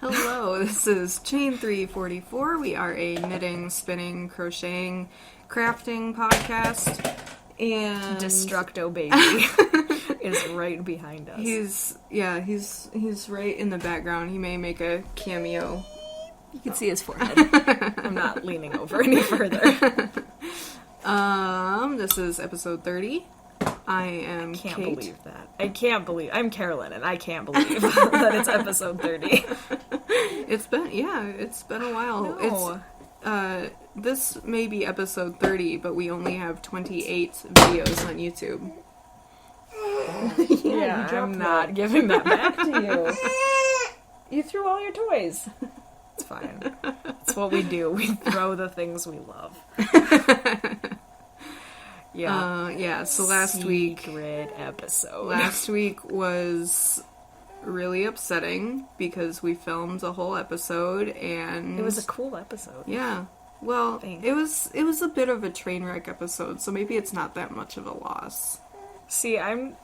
Hello, this is Chain 344. We are a knitting, spinning, crocheting, crafting podcast. And Destructo Baby is right behind us. He's right in the background. He may make a cameo. You can see his forehead. I'm not leaning over any further. This is episode 30. I am Can't Kait. believe that. I'm Carolyn, and I can't believe that it's episode 30. It's been a while. No. It's this may be episode 30, but we only have 28 videos on YouTube. Yeah, I'm not giving that back to you. You threw all your toys. It's fine. It's what we do. We throw the things we love. Yeah. So last week was really upsetting because we filmed a whole episode and it was a cool episode. Yeah. Well, Thanks. it was a bit of a train wreck episode, so maybe it's not that much of a loss. See, I'm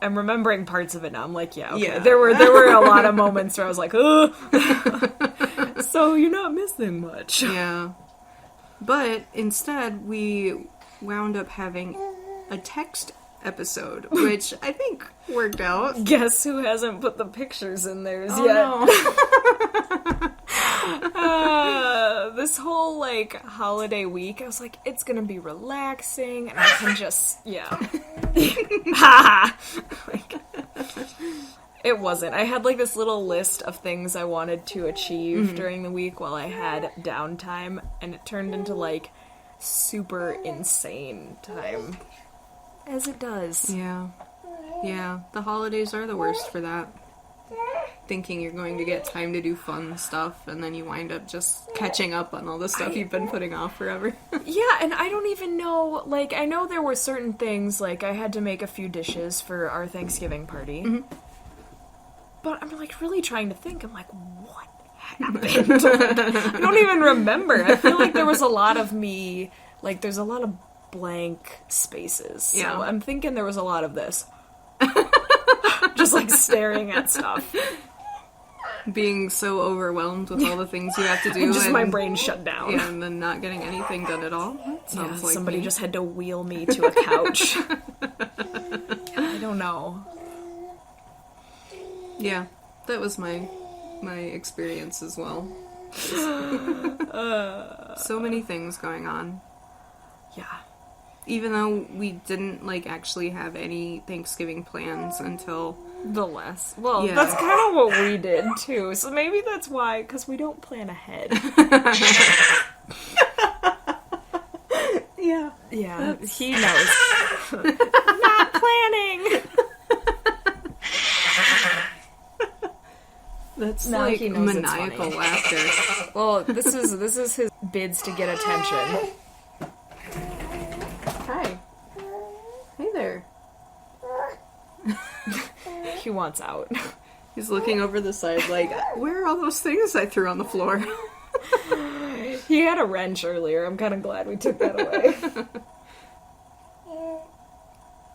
remembering parts of it now. I'm like, yeah, okay. Yeah. There were a lot of moments where I was like, ugh. So you're not missing much. Yeah. But instead, we wound up having a text episode, which I think worked out. Guess who hasn't put the pictures in theirs Oh, yet? No. This whole, holiday week, I was like, it's gonna be relaxing, and I can just, it wasn't. I had, this little list of things I wanted to achieve during the week while I had downtime, and it turned into, super insane time. As it does. Yeah. Yeah. The holidays are the worst for that. Thinking you're going to get time to do fun stuff, and then you wind up just catching up on all the stuff you've been putting off forever. Yeah, and I don't even know, I know there were certain things, I had to make a few dishes for our Thanksgiving party. Mm-hmm. But I'm, really trying to think. I'm like, what happened? I don't even remember. I feel like there was a lot of me, there's a lot of blank spaces. So Yeah. I'm thinking there was a lot of this. Just, staring at stuff. Being so overwhelmed with all the things you have to do. And my brain shut down. Yeah, and then not getting anything done at all. Sounds like somebody me. just had to wheel me to a couch. I don't know. Yeah, that was my experience as well. So many things going on. Yeah. Even though we didn't, actually have any Thanksgiving plans until... Well, Yeah. that's kind of what we did, too. So maybe that's why, because we don't plan ahead. Yeah. Yeah, he knows. Not planning! That's No, he knows it's maniacal funny. laughter. Well, this is his bids to get attention. Hi. Hey there. He wants out. He's looking over the side where are all those things I threw on the floor? He had a wrench earlier. I'm kind of glad we took that away.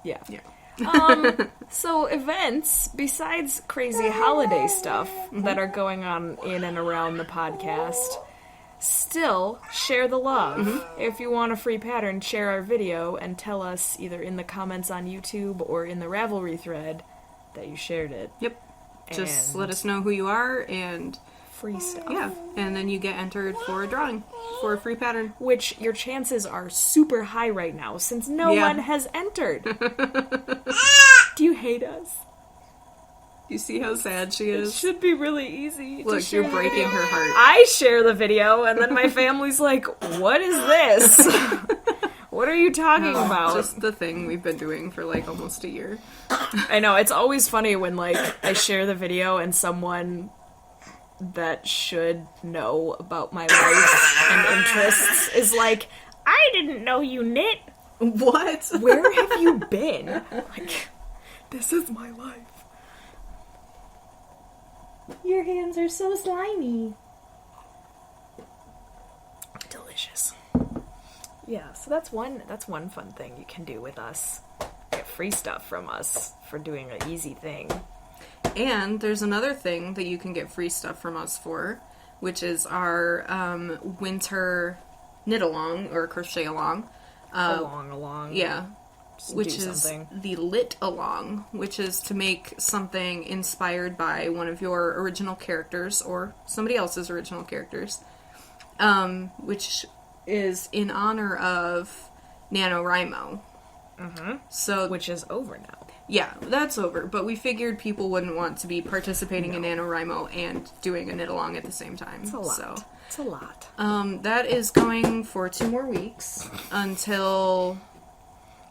Yeah. So events, besides crazy holiday stuff that are going on in and around the podcast, still share the love. If you want a free pattern, share our video and tell us either in the comments on YouTube or in the Ravelry thread that you shared it. Yep. Just And let us know who you are, and free stuff. yeah, and then you get entered for a drawing for a free pattern. Which your chances are super high right now since no Yeah. one has entered. Do you hate us? You see how sad she It is? should be really easy. to Look, share you're the breaking video. her heart. I share the video, and then my family's like, what is this? What are you talking about? Just the thing we've been doing for almost a year. I know, it's always funny when I share the video and someone that should know about my life and interests is like, I didn't know you knit. What? Where have you been? This is my life. Your hands are so slimy. Delicious. Yeah, so that's one fun thing you can do with us. Get free stuff from us for doing an easy thing. And there's another thing that you can get free stuff from us for, which is our winter knit-along, or crochet-along. Along. Yeah. Just which do is something. the lit-along, which is to make something inspired by one of your original characters, or somebody else's original characters, which is in honor of NaNoWriMo. Mm-hmm. So, Which is over now. yeah, that's over, but we figured people wouldn't want to be participating in NaNoWriMo and doing a knit-along at the same time. It's a lot. So, It's a lot. that is going for 2 more weeks until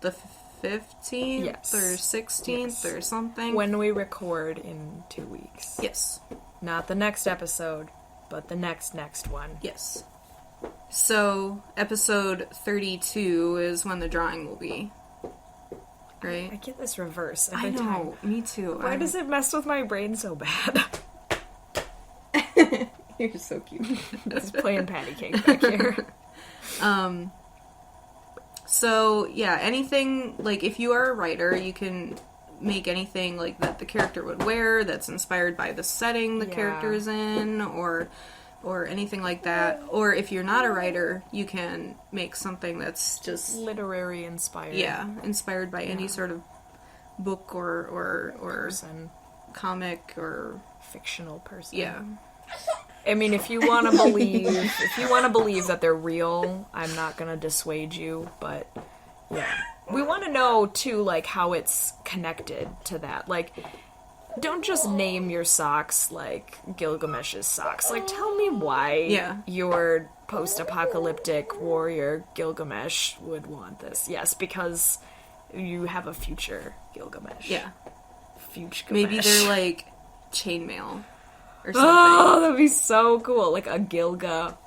the 15th Yes. or 16th or something. When we record in 2 weeks. Yes. Not the next episode, but the next one. Yes. So, episode 32 is when the drawing will be. Right? I get this reverse I every know, time. me too. Why does it mess with my brain so bad? You're so cute. Just playing patty cake back here. So, yeah, anything, like, if you are a writer, you can make anything, like, that the character would wear that's inspired by the setting the character is in, or anything like that. Or if you're not a writer, you can make something that's just... Literary inspired. Yeah, inspired by any sort of book or Person. comic or... Fictional person. Yeah. I mean, if you want to believe that they're real, I'm not gonna dissuade you, but yeah. We want to know, too, like, how it's connected to that. Like, don't just name your socks, like, Gilgamesh's socks. Like, tell me why your post-apocalyptic warrior Gilgamesh would want this. Yes, because you have a future Gilgamesh. Yeah. Future Maybe they're, like, chainmail or something. Oh, that'd be so cool. Like a Gilgamesh.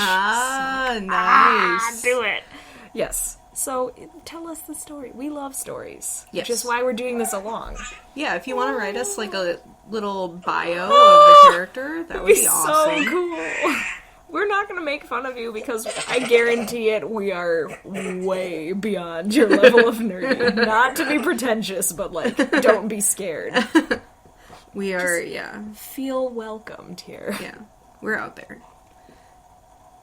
Ah, nice. Do it. Yes. So, tell us the story. We love stories. Yes. Which is why we're doing this along. Yeah, if you want to write us, like, a little bio of the character, that would be awesome. So cool. We're not going to make fun of you because I guarantee it, we are way beyond your level of nerdy. Not to be pretentious, but, like, don't be scared. We are, Feel welcomed here. Yeah, we're out there.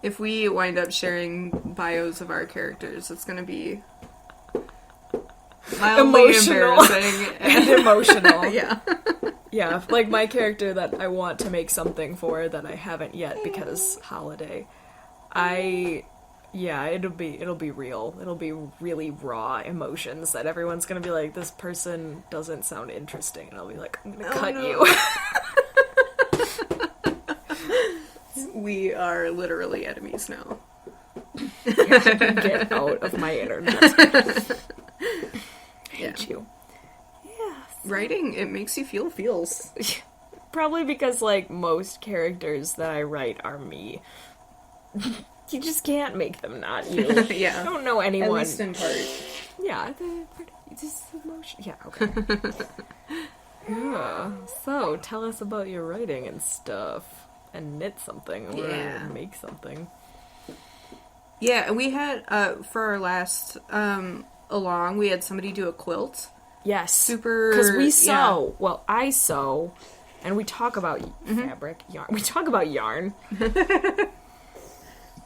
If we wind up sharing bios of our characters, it's going to be mildly Emotional. embarrassing And emotional. Yeah. Yeah, like my character that I want to make something for that I haven't yet because holiday. It'll be real. It'll be really raw emotions that everyone's gonna be like, this person doesn't sound interesting, and I'll be like, I'm gonna cut you. We are literally enemies now. Get out of my internet. Hate you. Yeah. Writing, it makes you feel feels. Probably because, like, most characters that I write are me. You just can't make them not you. Yeah. I don't know anyone. At least in part. Yeah, it's just emotion. Yeah, okay. Yeah. So, tell us about your writing and stuff. And knit something or make something. Yeah, we had, for our last along, we had somebody do a quilt. Yes. Super... Because we sew. Yeah. Well, I sew. And we talk about fabric, yarn. We talk about yarn.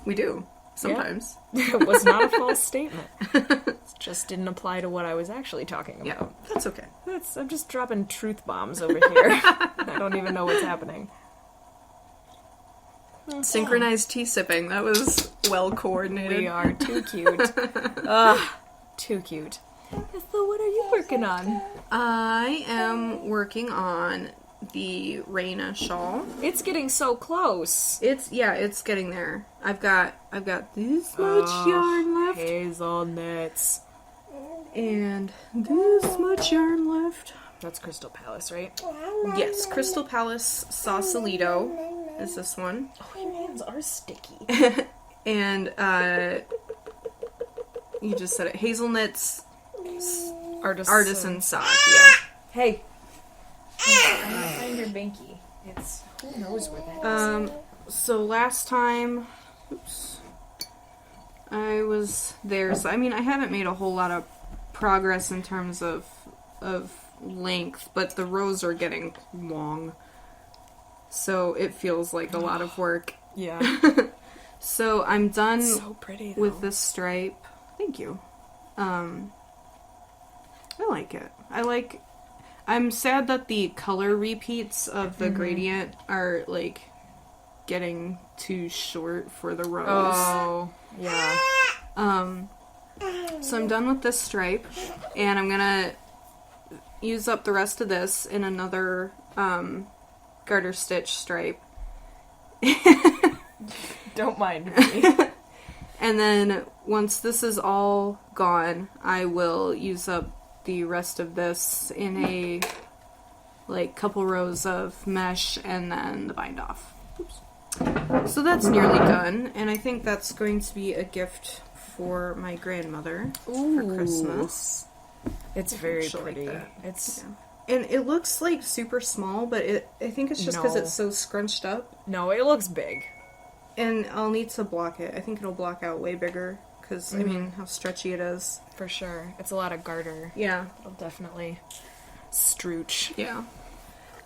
We do. Sometimes. Yeah. It was not a false statement. It just didn't apply to what I was actually talking about. Yeah, that's okay. I'm just dropping truth bombs over here. I don't even know what's happening. Synchronized tea sipping. That was well coordinated. We are too cute. Too cute. So what are you working on? I am working on the Rana Shawl. It's getting so close. It's getting there. I've got this much yarn left. Hazelnuts. And this much yarn left. That's Crystal Palace, right? Yes, Crystal Palace Sausalito is this one. Oh, your hands are sticky. And, you just said it. Hazelnuts Artisan Sock, yeah. Hey. I find your binky. It's, who knows where that is. So last time, I was there, so I mean, I haven't made a whole lot of progress in terms of length, but the rows are getting long. So it feels like a lot of work. Yeah. So I'm done So pretty, though. with this stripe. Thank you. I like it. I'm sad that the color repeats of the gradient are, like, getting too short for the rows. Oh, yeah. So I'm done with this stripe, and I'm gonna use up the rest of this in another, garter stitch stripe. Don't mind me. And then, once this is all gone, I will use up the rest of this in a, like, couple rows of mesh and then the bind off. Oops. So that's nearly done, and I think that's going to be a gift for my grandmother for Christmas. It's very She'll like pretty. that. It's And it looks, like, super small, but I think it's just because No. it's so scrunched up. No, it looks big. And I'll need to block it. I think it'll block out way bigger, because, I mean, how stretchy it is. For sure. It's a lot of garter. Yeah. It'll definitely strooch. Yeah.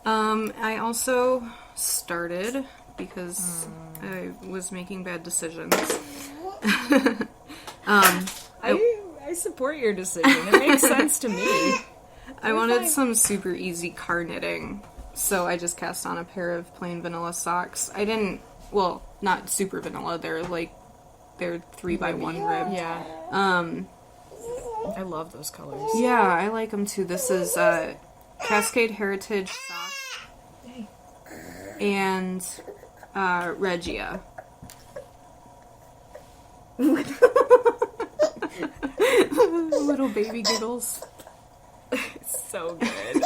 I also started, because I was making bad decisions. I support your decision. It makes sense to me. I wanted some super easy car knitting, so I just cast on a pair of plain vanilla socks. I didn't, well, not super vanilla, they're 3x1 ribbed. Yeah. I love those colors. Yeah, I like them too. This is Cascade Heritage sock and Regia. Little baby giggles. It's so good.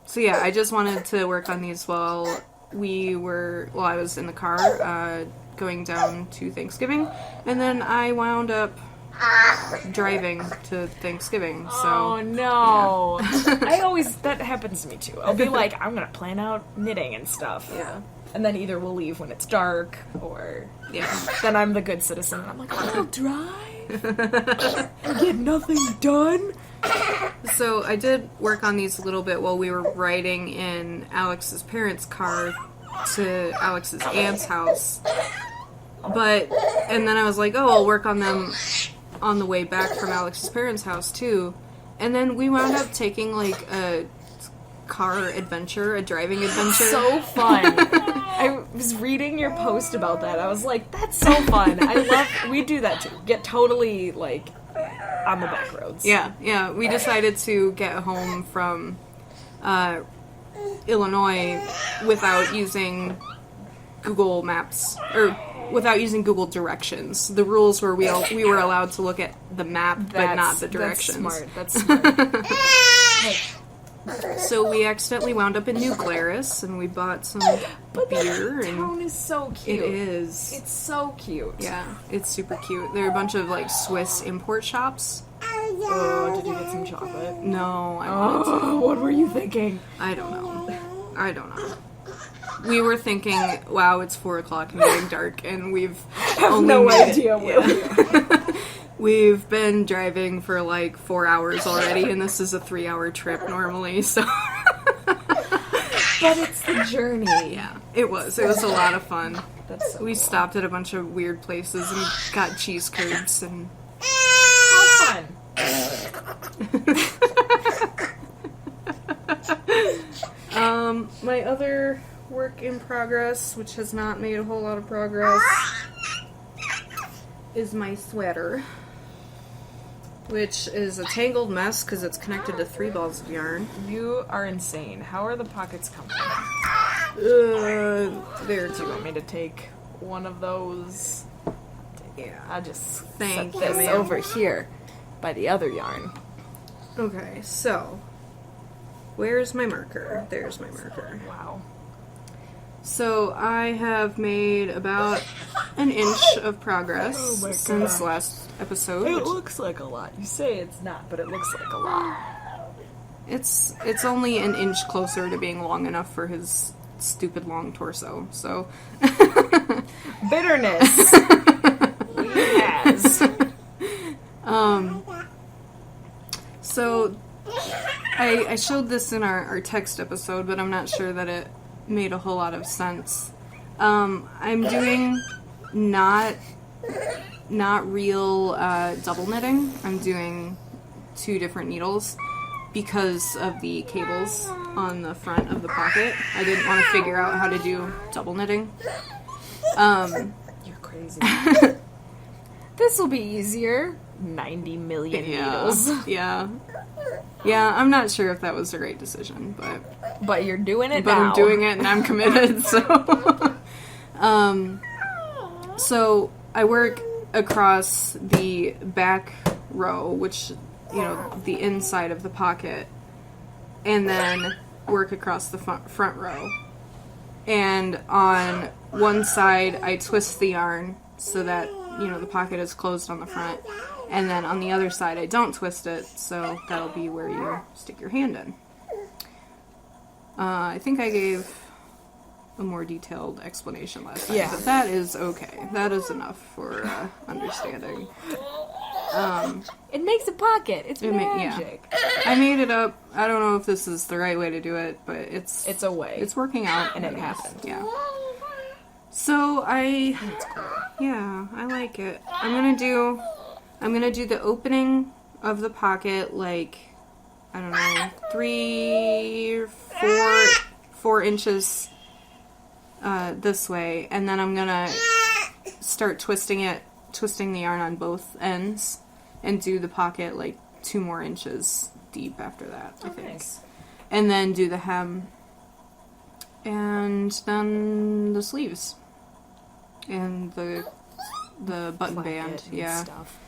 So yeah, I just wanted to work on these while I was in the car, going down to Thanksgiving, and then I wound up driving to Thanksgiving, so... Oh, no. That happens to me, too. I'll be like, I'm gonna plan out knitting and stuff. Yeah. And then either we'll leave when it's dark, or... Yeah. Then I'm the good citizen, and I'm like, I'll drive and get nothing done. So I did work on these a little bit while we were riding in Alex's parents' car to Alex's aunt's house. And then I was like, oh, I'll work on them on the way back from Alex's parents' house, too. And then we wound up taking, like, a car adventure, a driving adventure. So fun. I was reading your post about that. I was like, that's so fun. We do that, too. Get totally, like, on the back roads. Yeah. We decided to get home from Illinois without using Google Maps, or without using Google directions. The rules were we were allowed to look at the map, but not the directions. That's smart. So we accidentally wound up in New Glarus, and we bought some beer. That And town is so cute. it is. It's so cute. Yeah, it's super cute. There are a bunch of, like, Swiss import shops. Oh, did you get some chocolate? No, I wanted to. Oh, what were you thinking? I don't know. We were thinking, wow, it's 4 o'clock and getting dark, and we've only No made idea it. where we are. We've been driving for like 4 hours already, and this is a 3-hour trip normally, so... But it's the journey. Yeah, it was. It was a lot of fun. That's so We cool. stopped at a bunch of weird places and got cheese curds and... How fun. My other work in progress, which has not made a whole lot of progress, is my sweater. Which is a tangled mess because it's connected to 3 balls of yarn. You are insane. How are the pockets coming? There Do you want me to take one of those? Yeah. I'll just Thank set you, this ma'am. over here by the other yarn. Okay, so where's my marker? There's my marker. Wow. So I have made about an inch of progress Oh my since God. last episode. It which- looks like a lot. You say it's not, but it looks like a lot. It's only an inch closer to being long enough for his stupid long torso. So Bitterness. He has. So I showed this in our text episode, but I'm not sure that it made a whole lot of sense. I'm doing not real double knitting. I'm doing 2 different needles because of the cables on the front of the pocket. I didn't want to figure out how to do double knitting. You're crazy. This will be easier. 90 million needles. Yeah, I'm not sure if that was the right decision, but you're doing it but now. I'm doing it and I'm committed, so... So I work across the back row, which, the inside of the pocket, and then work across the front row. And on one side, I twist the yarn so that, the pocket is closed on the front. And then on the other side, I don't twist it, so that'll be where you stick your hand in. I think I gave a more detailed explanation last time, but that is okay. That is enough for understanding. It makes a pocket. It's magic. I made it up. I don't know if this is the right way to do it, but it's a way. It's working out, and it happened. Yeah. So I like it. I'm gonna do the opening of the pocket, like, I don't know, 3, 4 inches this way, and then I'm gonna start twisting the yarn on both ends, and do the pocket like 2 more inches deep after that, I think. Nice. And then do the hem, and then the sleeves, and the button band, stuff.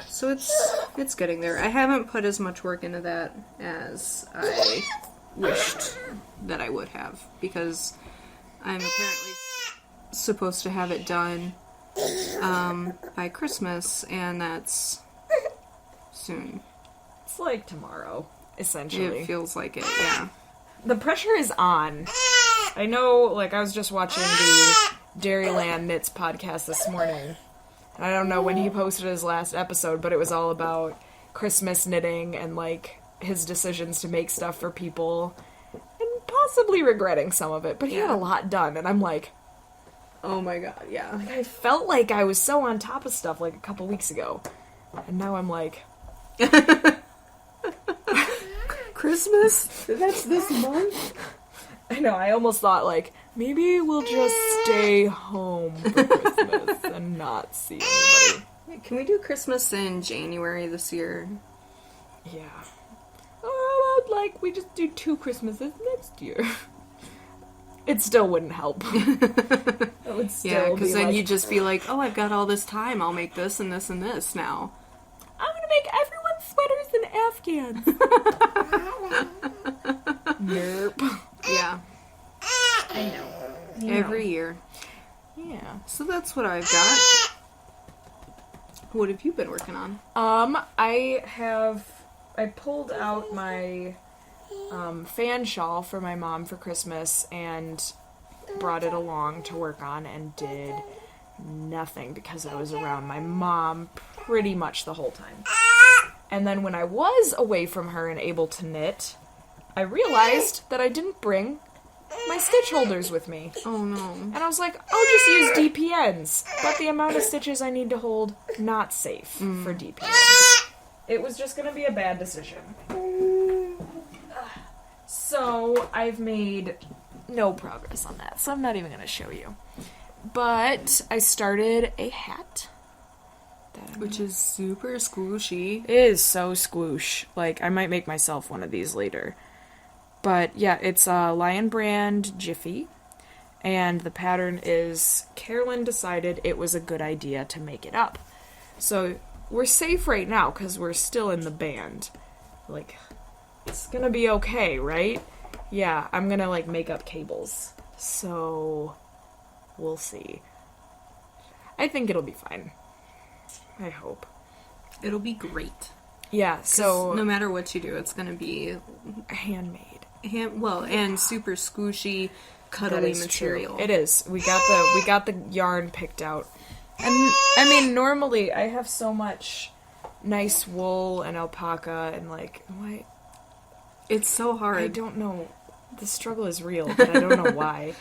So it's getting there. I haven't put as much work into that as I wished that I would have, because I'm apparently supposed to have it done by Christmas, and that's soon. It's like tomorrow, essentially. It feels like it, yeah. The pressure is on. I know, like, I was just watching the Dairyland Knits podcast this morning. And I don't know when he posted his last episode, but it was all about Christmas knitting and, like, his decisions to make stuff for people. And possibly regretting some of it, but he had a lot done, and I'm like... Oh my god, yeah. Like, I felt like I was so on top of stuff, like, a couple weeks ago. And now I'm like... Christmas? That's this month? I know, I almost thought, like, maybe we'll just stay home for Christmas and not see anybody. Can we do Christmas in January this year? Yeah. Oh, I'd like we just do 2 Christmases next year. It still wouldn't help. It would still because then like, you'd just be like, oh, I've got all this time, I'll make this and this and this now. I'm gonna make everyone sweaters and Afghans. Nope. Yeah. I know. Every year. Yeah. So that's what I've got. What have you been working on? I pulled out my fan shawl for my mom for Christmas and brought it along to work on and did nothing because I was around my mom pretty much the whole time. And then when I was away from her and able to knit, I realized that I didn't bring my stitch holders with me. Oh no. And I was like, I'll just use DPNs. But the amount of stitches I need to hold, not safe for DPNs. It was just going to be a bad decision. So I've made no progress on that, so I'm not even going to show you. But I started a hat. Which is super squishy. It is so squoosh. Like, I might make myself one of these later. But yeah, it's a Lion Brand Jiffy. And the pattern is Carolyn decided it was a good idea to make it up. So we're safe right now because we're still in the band. Like, it's gonna be okay, right? Yeah, I'm gonna, like, make up cables. So, we'll see. I think it'll be fine. I hope. It'll be great. Yeah, so... no matter what you do, it's gonna be... handmade. And super squishy, cuddly material. True. It is. We got the yarn picked out. And, I mean, normally I have so much nice wool and alpaca and like what? It's so hard. I don't know. The struggle is real, but I don't know why.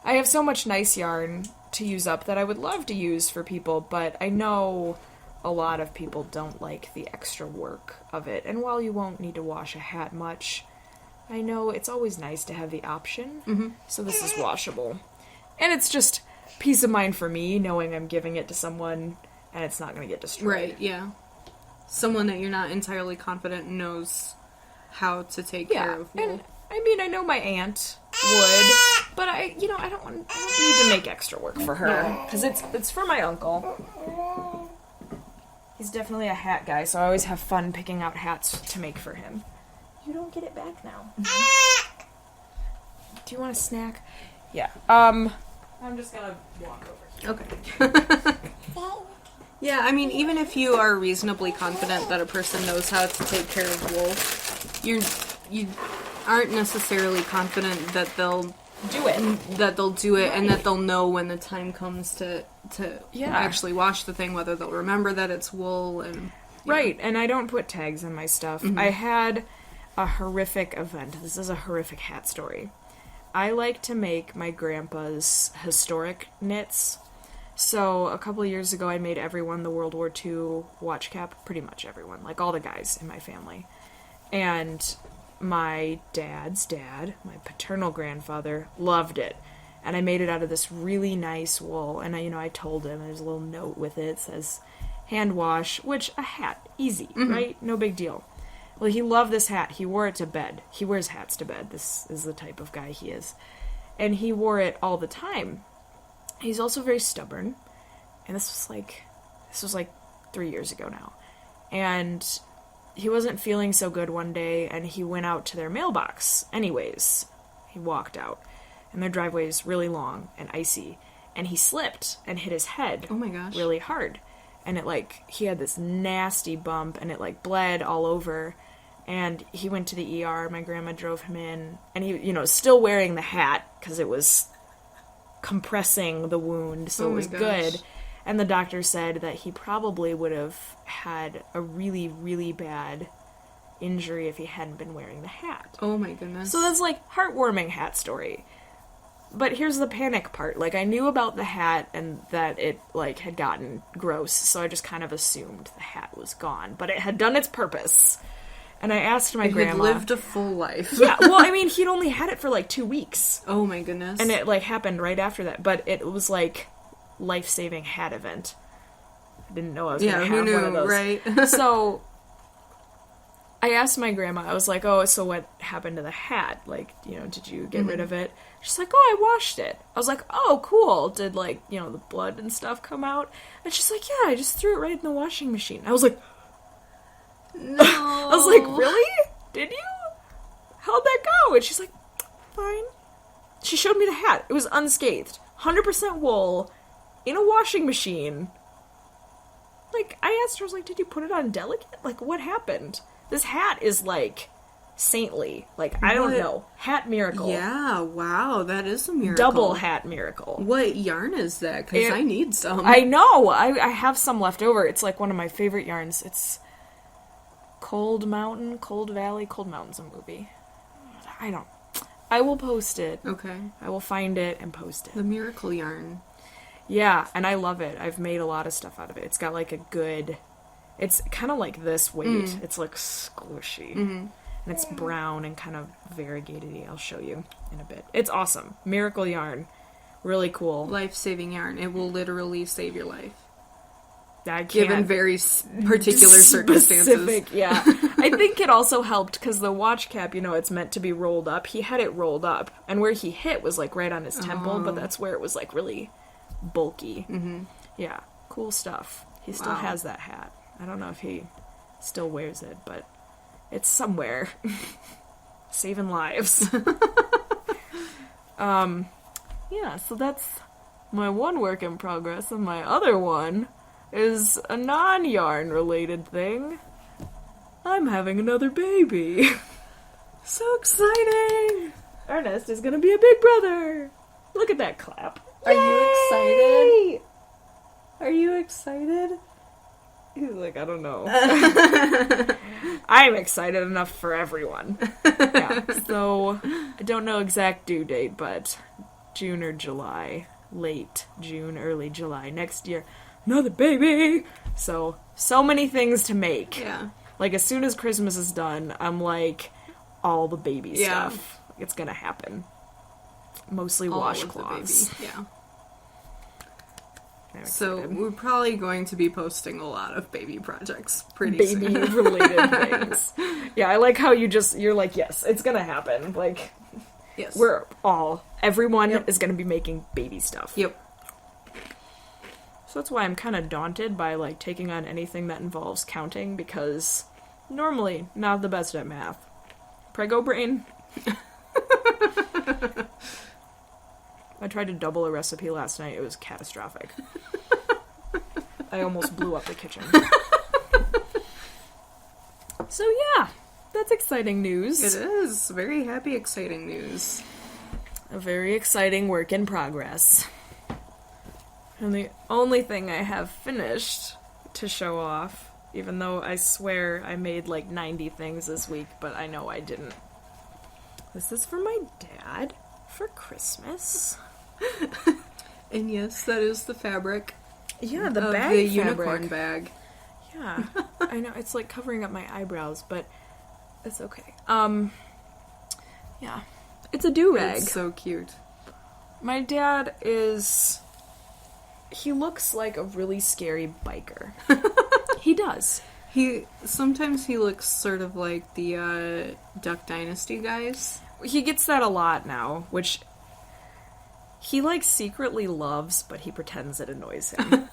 I have so much nice yarn to use up that I would love to use for people, but I know a lot of people don't like the extra work of it. And while you won't need to wash a hat much, I know it's always nice to have the option. Mm-hmm. So this is washable. And it's just peace of mind for me, knowing I'm giving it to someone and it's not going to get destroyed. Right, yeah. Someone that you're not entirely confident knows how to take care of wool. And I mean, I know my aunt would, but I don't need to make extra work for her because it's for my uncle. He's definitely a hat guy, so I always have fun picking out hats to make for him. You don't get it back now. Do you want a snack? Yeah. I'm just gonna walk over here. Okay. Yeah, I mean, even if you are reasonably confident that a person knows how to take care of wool, you aren't necessarily confident that they'll do it, and that they'll know when the time comes to actually wash the thing, whether they'll remember that it's wool and right. And I don't put tags on my stuff. Mm-hmm. I had a horrific event. This is a horrific hat story. I like to make my grandpa's historic knits. So a couple of years ago, I made everyone the World War II watch cap. Pretty much everyone, like all the guys in my family. And my dad's dad, my paternal grandfather, loved it. And I made it out of this really nice wool. And I told him, there's a little note with it. It says, hand wash, which a hat, easy, right? No big deal. Well, he loved this hat. He wore it to bed. He wears hats to bed. This is the type of guy he is. And he wore it all the time. He's also very stubborn. And this was like 3 years ago now. And he wasn't feeling so good one day, and he went out to their mailbox. Anyways, he walked out. And their driveway is really long and icy. And he slipped and hit his head. Oh my gosh. Really hard. And he had this nasty bump, and it bled all over. And he went to the ER. My grandma drove him in. And he, still wearing the hat, because it was compressing the wound, so it was good. And the doctor said that he probably would have had a really, really bad injury if he hadn't been wearing the hat. Oh my goodness. So that's heartwarming hat story. But here's the panic part. I knew about the hat and that it, had gotten gross, so I just kind of assumed the hat was gone. But it had done its purpose. And I asked my grandma... He lived a full life. Yeah, well, I mean, he'd only had it for 2 weeks. Oh my goodness. And it happened right after that. But it was life-saving hat event. I didn't know I was going to have one of those. Right? So I asked my grandma, I was like, oh, so what happened to the hat? Did you get rid of it? She's like, oh, I washed it. I was like, oh, cool. Did, the blood and stuff come out? And she's like, yeah, I just threw it right in the washing machine. I was like... No. I was like, really? Did you? How'd that go? And she's like, fine. She showed me the hat. It was unscathed. 100% wool. In a washing machine. I asked her, I was like, did you put it on delicate? What happened? This hat is, saintly. I don't know. Hat miracle. Yeah, wow, that is a miracle. Double hat miracle. What yarn is that? Because I need some. I know. I have some left over. It's, one of my favorite yarns. It's... Cold Valley. Cold Mountain's a movie. I will post it. Okay. I will find it and post it. The miracle yarn. Yeah, and I love it. I've made a lot of stuff out of it. It's got a good... It's kind of like this weight. It's squishy. Mm-hmm. And it's brown and kind of variegated-y. I'll show you in a bit. It's awesome. Miracle yarn. Really cool. Life-saving yarn. It will literally save your life. Given very particular circumstances. Yeah. I think it also helped because the watch cap, it's meant to be rolled up. He had it rolled up, and where he hit was right on his temple, but that's where it was really bulky. Mm-hmm. Yeah, cool stuff. He still has that hat. I don't know if he still wears it, but it's somewhere. Saving lives. Yeah, so that's my one work in progress, and my other one is a non-yarn related thing. I'm having another baby. So exciting! Ernest is gonna be a big brother. Look at that clap. Are you excited? Are you excited? He's like, I don't know. I'm excited enough for everyone. Yeah. So, I don't know exact due date, but June or July. Late June, early July next year. Another baby! So many things to make. Yeah. Like, as soon as Christmas is done, I'm like, all the baby stuff. It's gonna happen. Mostly washcloths. Yeah. So we're probably going to be posting a lot of baby projects pretty soon. Baby-related things. Yeah, I like how you're like, yes, it's gonna happen. Like, yes. Everyone is gonna be making baby stuff. Yep. So that's why I'm kind of daunted by, like, taking on anything that involves counting, because normally not the best at math. Prego brain. I tried to double a recipe last night. It was catastrophic. I almost blew up the kitchen. So yeah, that's exciting news. It is. Very happy, exciting news. A very exciting work in progress. And the only thing I have finished to show off, even though I swear I made like 90 things this week, but I know I didn't. This is for my dad for Christmas. And yes, that is the fabric. Yeah, the of bag the fabric. unicorn bag. Yeah, I know, it's like covering up my eyebrows, but it's okay. Yeah, it's a do-rag. It's so cute. My dad he looks like a really scary biker. He does. Sometimes he looks sort of like the Duck Dynasty guys. He gets that a lot now, which he, like, secretly loves, but he pretends it annoys him.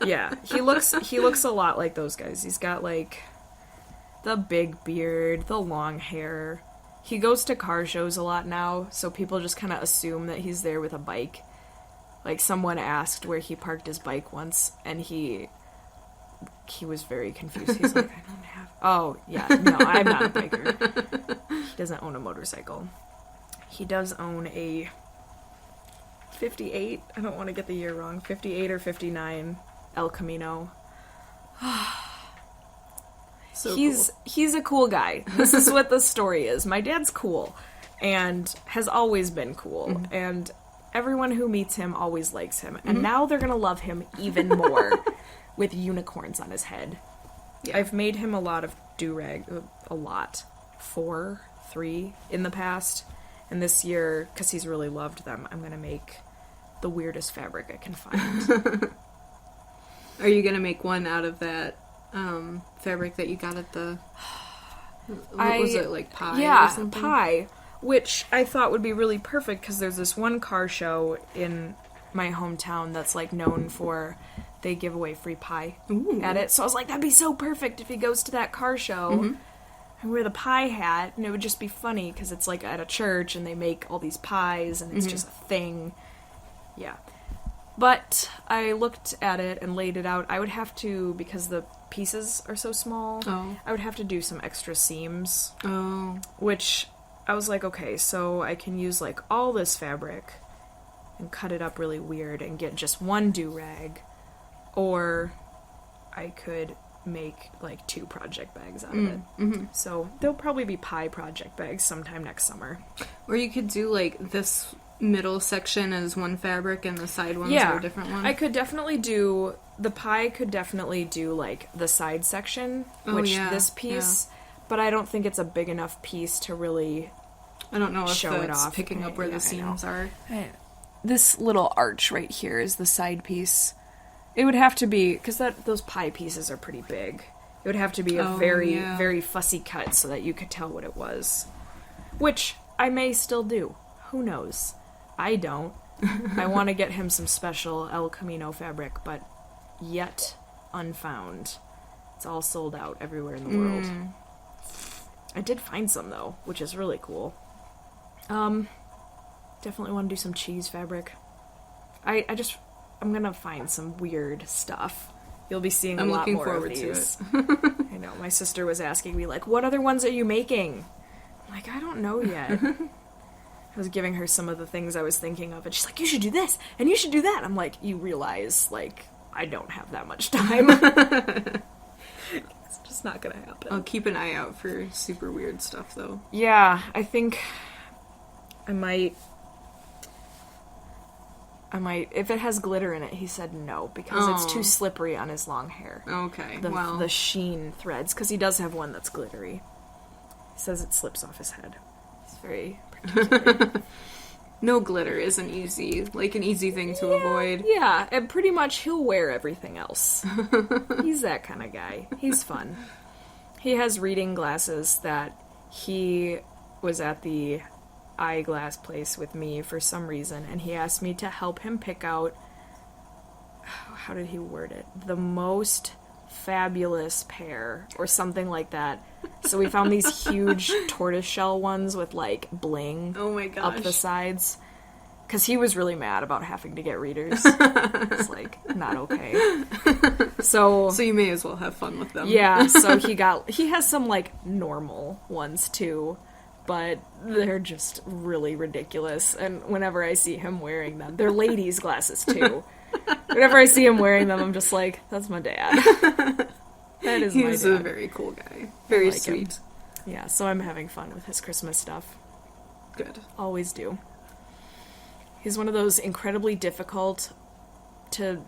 Yeah, he looks a lot like those guys. He's got, like, the big beard, the long hair. He goes to car shows a lot now, so people just kind of assume that he's there with a bike. Like, someone asked where he parked his bike once, and he was very confused. He's like, I don't have... Oh, yeah, no, I'm not a biker. He doesn't own a motorcycle. He does own a 58, I don't want to get the year wrong, 58 or 59 El Camino. So he's a cool guy. This is what the story is. My dad's cool, and has always been cool, and everyone who meets him always likes him, and now they're gonna love him even more with unicorns on his head. Yeah. I've made him a lot of do-rag, 3 in the past, and this year, because he's really loved them, I'm gonna make the weirdest fabric I can find. Are you gonna make one out of that fabric that you got at the... What was it, like pie or something? Yeah, pie. Which I thought would be really perfect, because there's this one car show in my hometown that's, like, known for... They give away free pie at it. So I was like, that'd be so perfect if he goes to that car show and wear the pie hat, and it would just be funny, because it's, like, at a church, and they make all these pies, and it's just a thing. Yeah. But I looked at it and laid it out. I would have to, because the pieces are so small, I would have to do some extra seams. Oh. Which I was like, okay, so I can use, like, all this fabric and cut it up really weird and get just one do-rag, or I could make, like, 2 project bags out of it. So there'll probably be pie project bags sometime next summer. Or you could do, like, this middle section as one fabric and the side ones are a different one. I could definitely do... The pie could definitely do, like, the side section, this piece, but I don't think it's a big enough piece to really I don't know if show it off. Picking up where the seams are. This little arch right here is the side piece. It would have to be, because those pie pieces are pretty big. It would have to be a very fussy cut so that you could tell what it was. Which I may still do. Who knows? I don't. I want to get him some special El Camino fabric, but yet unfound. It's all sold out everywhere in the world. I did find some, though, which is really cool. Definitely want to do some cheese fabric. I'm gonna find some weird stuff. You'll be seeing a lot more of these. I know. My sister was asking me, like, what other ones are you making? I'm like, I don't know yet. I was giving her some of the things I was thinking of, and she's like, you should do this, and you should do that. I'm like, you realize, like, I don't have that much time. It's just not gonna happen. I'll keep an eye out for super weird stuff, though. Yeah, I think I might, if it has glitter in it, he said no, because it's too slippery on his long hair. Okay, The sheen threads, because he does have one that's glittery. He says it slips off his head. He's very particular. No glitter is an easy thing to avoid. Yeah, and pretty much he'll wear everything else. He's that kind of guy. He's fun. He has reading glasses that he was at the eyeglass place with me for some reason, and he asked me to help him pick out, how did he word it? The most fabulous pair, or something like that. So we found these huge tortoiseshell ones with, like, bling up the sides. Because he was really mad about having to get readers. It's, like, not okay. So you may as well have fun with them. Yeah, so he has some, like, normal ones, too. But they're just really ridiculous. And whenever I see him wearing them, they're ladies' glasses, too. Whenever I see him wearing them, I'm just like, that's my dad. That is my dad. He's a very cool guy. Very sweet. Him. Yeah, so I'm having fun with his Christmas stuff. Good. Always do. He's one of those incredibly difficult to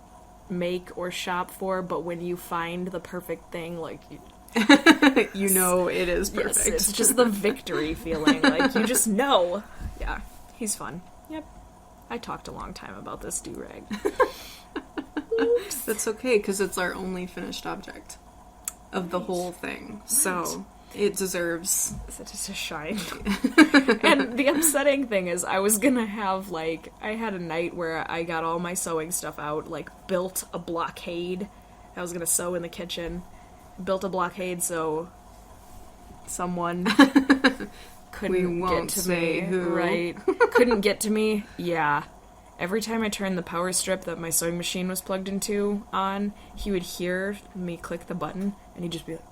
make or shop for, but when you find the perfect thing, like, you know it is perfect. Yes, it's just the victory feeling. Like, you just know. Yeah, he's fun. Yep. I talked a long time about this do-rag. Oops. That's okay, because it's our only finished object of the whole thing. Right. So it deserves to shine. And the upsetting thing is, I was gonna have, like, I had a night where I got all my sewing stuff out, like, built a blockade. I was gonna sew in the kitchen. Built a blockade so someone couldn't get to me. Who. Right. Couldn't get to me. Yeah. Every time I turned the power strip that my sewing machine was plugged into on, he would hear me click the button, and he'd just be like,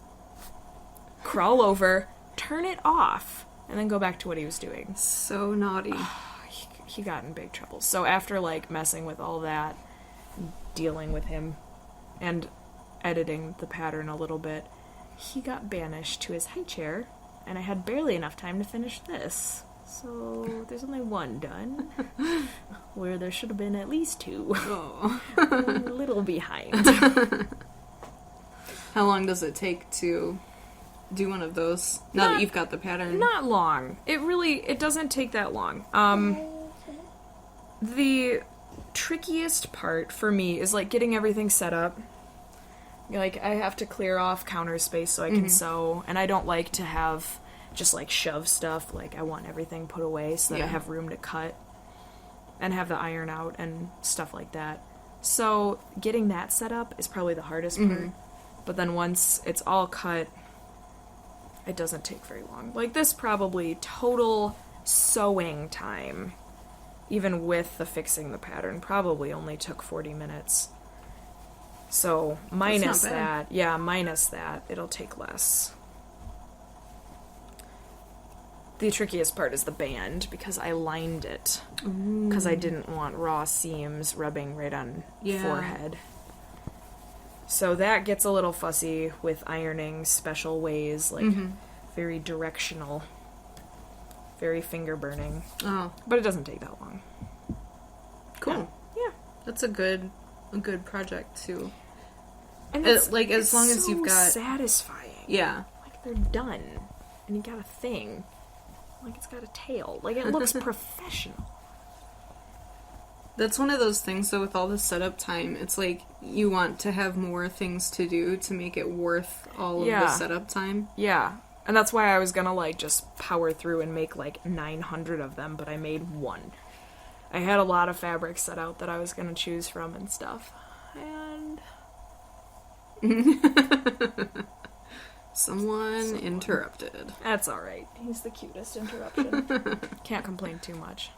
crawl over, turn it off, and then go back to what he was doing. So naughty. He got in big trouble. So after, like, messing with all that, dealing with him, and editing the pattern a little bit, he got banished to his high chair, and I had barely enough time to finish this. So there's only one done, where there should have been at least two. Oh. I'm a little behind. How long does it take to do one of those, now that you've got the pattern? Not long. It doesn't take that long. The trickiest part for me is, like, getting everything set up. Like, I have to clear off counter space so I can sew, and I don't like to have just, like, shove stuff. Like, I want everything put away so that I have room to cut and have the iron out and stuff like that. So getting that set up is probably the hardest part. But then once it's all cut, it doesn't take very long. Like, this probably total sewing time, even with the fixing the pattern, probably only took 40 minutes. So, minus that, it'll take less. The trickiest part is the band, because I lined it. Because I didn't want raw seams rubbing right on forehead. So that gets a little fussy with ironing special ways, like very directional, very finger burning. Oh. But it doesn't take that long. Cool. Yeah. That's a good project too. And as long as you've got satisfying. Yeah. Like, they're done. And you got a thing. Like, it's got a tail. Like, it looks professional. That's one of those things, though, with all the setup time. It's like you want to have more things to do to make it worth all of the setup time. Yeah. And that's why I was gonna, like, just power through and make, like, 900 of them, but I made one. I had a lot of fabric set out that I was gonna choose from and stuff. And Someone interrupted. That's alright. He's the cutest interruption. Can't complain too much.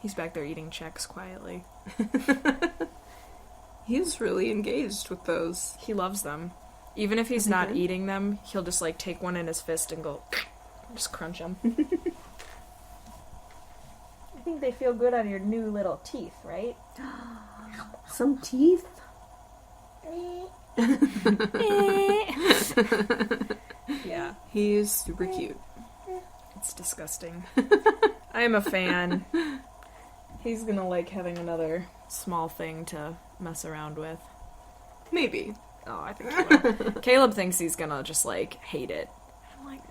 He's back there eating Chex quietly. He's really engaged with those. He loves them. Even if he's not eating them, he'll just, like, take one in his fist and go, just crunch them. I think they feel good on your new little teeth, right? Some teeth? Yeah. He's super cute. It's disgusting. I am a fan. He's gonna like having another small thing to mess around with. Maybe. Oh, I think he will. Caleb thinks he's gonna just like hate it. I'm like,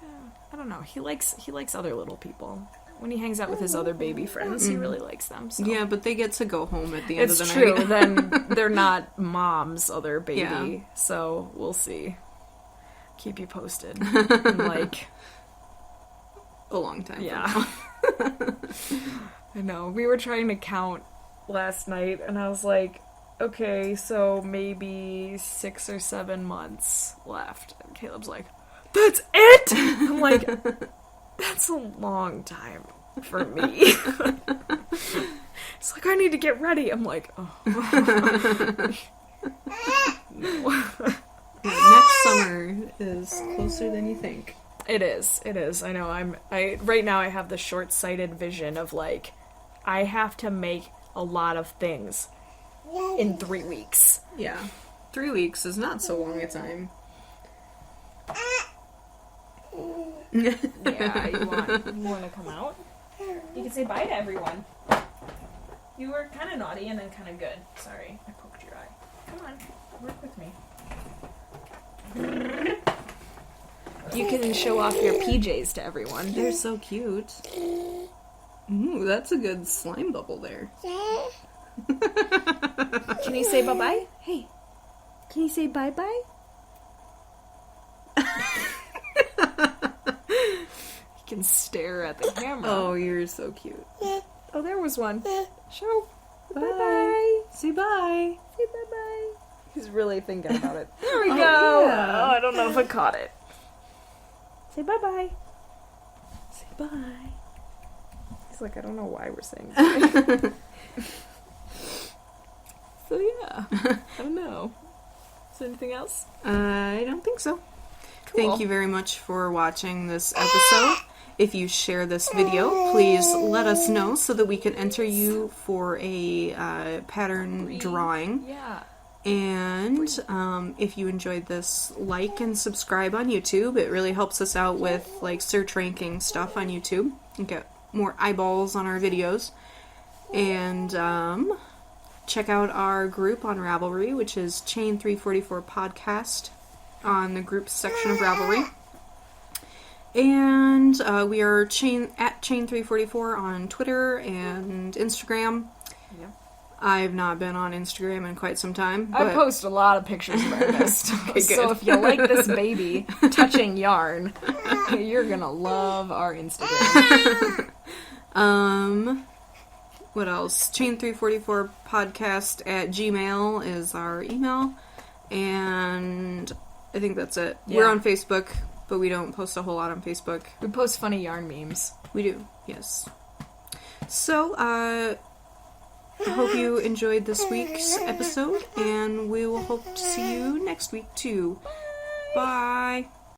I don't know. He likes other little people. When he hangs out with his other baby friends, he really likes them. So. Yeah, but they get to go home at the end of the It's night. true. Then they're not mom's other baby. Yeah. So we'll see. Keep you posted. In like a long time. Yeah. I know. We were trying to count last night, and I was like, okay, so maybe 6 or 7 months left. And Caleb's like, that's it? I'm like, that's a long time for me. It's like, I need to get ready. I'm like, oh. No. Next summer is closer than you think. It is. I know. Right now I have the short-sighted vision of like, I have to make a lot of things in 3 weeks. Yeah. 3 weeks is not so long a time. Yeah, you want to come out? You can say bye to everyone. You were kind of naughty and then kind of good. Sorry, I poked your eye. Come on, work with me. You can show off your PJs to everyone. They're so cute. Ooh, that's a good slime bubble there. Can you say bye-bye? Hey, can you say bye-bye? You can stare at the camera. Oh, you're so cute. Oh, there was one. Show. Bye. Bye-bye. Say bye. Say bye-bye. He's really thinking about it. There we Oh, go. yeah. Oh, I don't know if I caught it. Say bye-bye. Say bye. He's like, I don't know why we're saying bye. So yeah, I don't know. Is there anything else? I don't think so. Cool. Thank you very much for watching this episode. If you share this video, please let us know so that we can enter you for a pattern drawing. Yeah. And if you enjoyed this, like and subscribe on YouTube. It really helps us out with like search ranking stuff on YouTube. And get more eyeballs on our videos. And check out our group on Ravelry, which is Chain 344 Podcast on the groups section of Ravelry. And we are at Chain 344 on Twitter and Instagram. Yeah. I've not been on Instagram in quite some time. I But post a lot of pictures of artists. Okay, So good. if you like this baby touching yarn, you're gonna love our Instagram. What else? Chain344 podcast at Gmail is our email. And I think that's it. Yeah. We're on Facebook, but we don't post a whole lot on Facebook. We post funny yarn memes. We do, yes. So, I hope you enjoyed this week's episode, and we will hope to see you next week too. Bye.